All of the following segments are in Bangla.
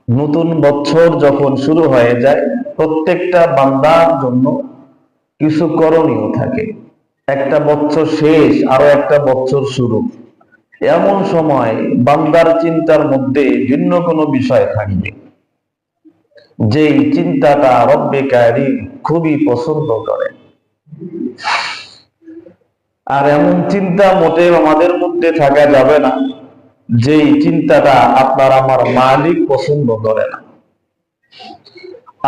নতুন বছর যখন শুরু হয়ে যায়, প্রত্যেকটা বান্দার জন্য কিছু করণীয় থাকে। একটা বছর শেষ, আরো একটা বছর শুরু। এমন সময় বান্দার চিন্তার মধ্যে ভিন্ন কোনো বিষয় থাকবে, যেই চিন্তাটা রব্বে কারীম খুবই পছন্দ করে। আর এমন চিন্তা মোটেও আমাদের মধ্যে থাকা যাবে না যেই চিন্তাটা আপনার আমার মালিক পছন্দ করে না।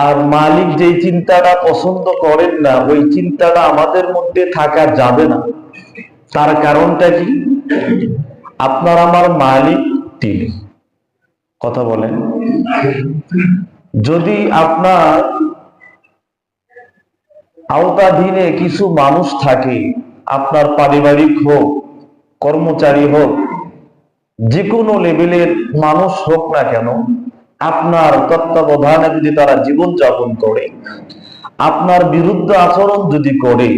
আর মালিক যেই চিন্তাটা পছন্দ করেন না, ওই চিন্তাটা আমাদের মধ্যে থাকা যাবে না। তার কারণটা কি? আপনার আমার মালিক তিনি। কথা বলেন। যদি আপনার আওতাধীনে কিছু মানুষ থাকে, আপনার পারিবারিক হোক, কর্মচারী হোক, যে কোনো লেভেলের মানুষ হোক না কেন, আপনার তত্ত্বাবধানে যদি তারা জীবন যাপন করে, আপনার বিরুদ্ধে আচরণ যদি করে,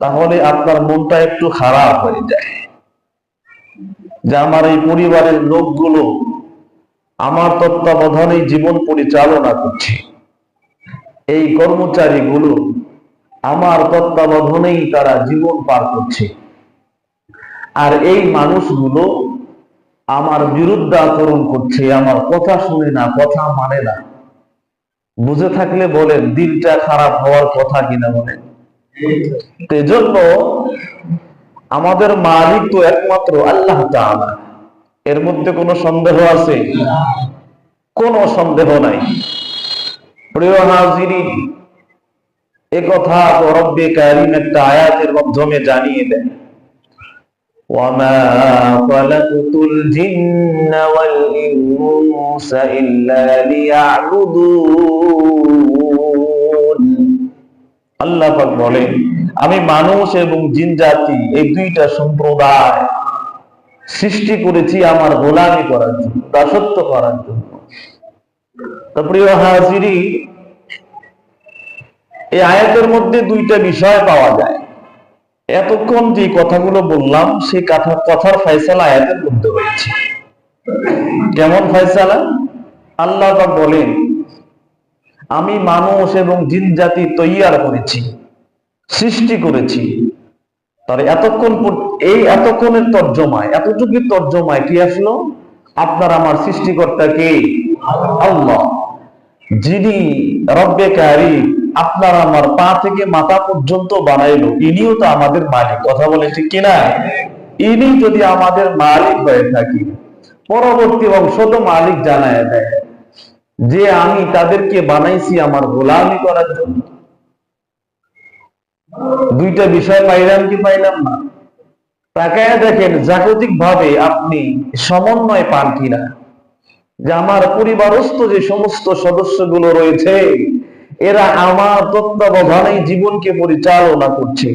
তাহলে আপনার মনটা একটু খারাপ হয়ে যায় যে আমার এই পরিবারের লোকগুলো আমার তত্ত্বাবধানে জীবন পরিচালনা করছে, এই কর্মচারীগুলো আমার তত্ত্বাবধানেই তারা জীবন পার করছে, আর এই মানুষগুলো আমার বিরুদ্ধে আচরণ করছে, আমার কথা শুনে না, কথা মানে না। বুঝে থাকলে বলেন, দিলটা খারাপ হওয়ার কথা কিনা বলেন। এজন্য আমাদের মালিক তো একমাত্র আল্লাহ তাআলা। এর মধ্যে কোনো সন্দেহ আছে? কোনো সন্দেহ নাই। প্রিয় হাজিরিন, এ কথা রব্বে কারীম একটা আয়াতের মাধ্যমে জানিয়ে দেন, ওয়ামা খালাকতুল জিন্না ওয়াল ইনসা ইল্লা লিয়াবুদুন। আল্লাহ পাক বলেন, আমি মানুষ এবং জিন জাতি এই দুইটা সম্প্রদায় সৃষ্টি করেছি আমার গোলামি করার জন্য, দাসত্ব করার জন্য। তো প্রিয় হাজিরিন, এই আয়াতের মধ্যে দুইটা বিষয় পাওয়া যায়। এতক্ষণ যে কথাগুলো বললাম, সেই কথার ফয়সালা আয়াতের মধ্যে হয়েছে। কেমন ফয়সালা? আল্লাহ পাক বলেন, আমি মানুষ এবং জিন জাতি তৈয়ার করেছি, সৃষ্টি করেছি। তাহলে এতক্ষণের তর্জমায়, এতটুকুর তর্জমায় কি আসলো? আপনার আমার সৃষ্টিকর্তা কে? আল্লাহ। যিনি রব্বে কারীম আপনার আমার পা থেকে মাথা পর্যন্ত বানাইলো, ইনিও তো আমাদের মালিক। কথা বলে ঠিক কিনা? ইনি যদি আমাদের মালিক হয়ে থাকি, পরবর্তী অংশ তো মালিক জানায় দেয় যে আমি তাদেরকে বানাইছি আমার গোলামি করার জন্য। দুইটা বিষয় পাইলাম কি পাইলাম না? তাকায় দেখেন জাগতিক ভাবে আপনি সমন্বয় পান কিনা, যে আমার পরিবারস্থ যে সমস্ত সদস্যগুলো রয়েছে, এরা আমার তত্ত্বাবধানে জীবনকে পরিচালনা করছে,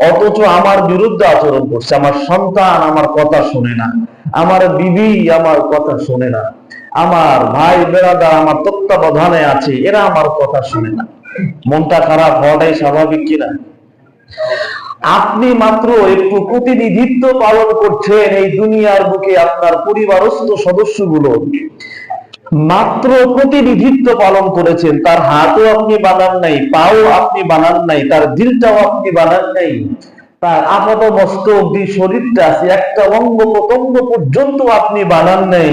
অথচ আমার বিরুদ্ধে আচরণ করছে। আমার সন্তান আমার কথা শোনে না, আমার বিবি আমার কথা শোনে না, আমার ভাই বেরাদার আমার তত্ত্বাবধানে আছে, এরা আমার কথা শোনে না। মনটা খারাপ হওয়াটাই স্বাভাবিক কিনা? আপনি মাত্র একটু প্রতিনিধিত্ব পালন করছেন এই দুনিয়ার বুকে, আপনার পরিবারস্থ সদস্যগুলো মাত্র প্রতিনিধিত্ব পালন করেছেন। তার হাতও আপনি বানান নাই, পাও আপনি বানান নাই, তার দিলটাও আপনি বানান নাই, তার আপাত মস্তক যে শরীরটা আছে, একটা অঙ্গ প্রত্যঙ্গ পর্যন্ত আপনি বানান নাই,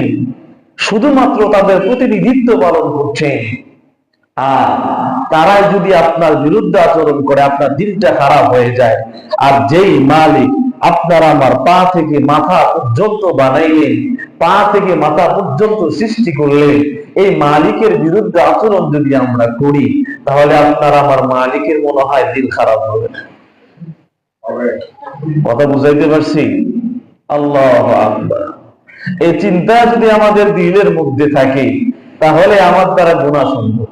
শুধুমাত্র তাদের প্রতিনিধিত্ব পালন করছেন। আর তারা যদি আপনার বিরুদ্ধে আচরণ করে, আপনার দিলটা খারাপ হয়ে যায়। আর যেই মালিক আপনার আমার পা থেকে মাথা পর্যন্ত বানাইলেন, পা থেকে মাথা পর্যন্ত সৃষ্টি করলেন, এই মালিকের বিরুদ্ধে আচরণ যদি আমরা করি, তাহলে আপনার আমার মালিকের মনে হয় দিল খারাপ হবে। কথা বুঝাইতে পারছি? আল্লাহু আকবার। এই চিন্তা যদি আমাদের দিলের মধ্যে থাকে, তাহলে আমার দ্বারা গুনাহ সম্ভব।